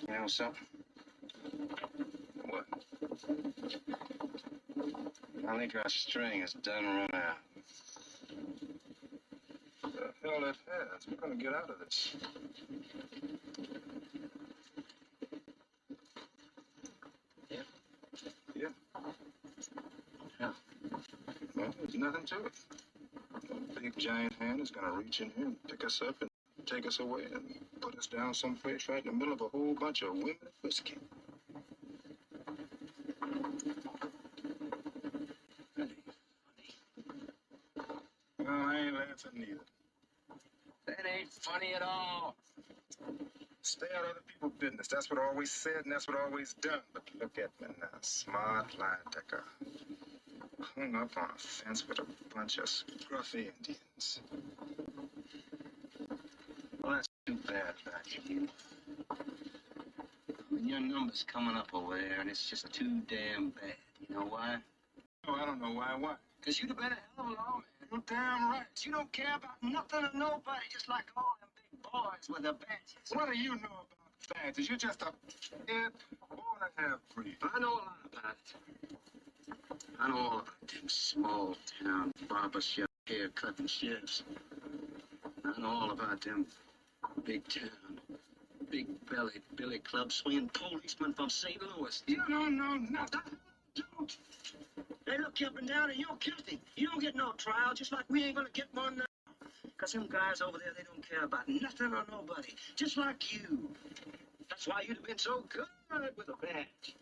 You know something? What? I think our string is done run out. The hell it has. We're gonna get out of this. Yeah? Yeah. How? Well, there's nothing to it. A big giant hand is gonna reach in here and pick us up and take us away and put us down someplace right in the middle of a whole bunch of women and whiskey. Well, I ain't laughing neither. That ain't funny at all. Stay out of other people's business. That's what I always said, and that's what I always done. But look at me now. Smart line decker. Hung up on a fence with a bunch of scruffy Indians. Well, that's too bad about you. I mean, your number's coming up over there, and it's just too damn bad. You know why? Oh, I don't know why. Why? Because you'd have been a hell of a lawman. You're damn right. You don't care about nothing or nobody, just like all them big boys with their badges. What do you know about badges? You're just a kid born a half-breed. I know a lot about it. I know all about them small town barbershop haircutting shifts. I know all about them big town, big bellied billy club swinging policemen from St. Louis. You don't know nothing. Don't. They look you up and down and you're guilty. You don't get no trial, just like we ain't gonna get one now. Because them guys over there, they don't care about nothing or nobody. Just like you. That's why you'd have been so good with a badge.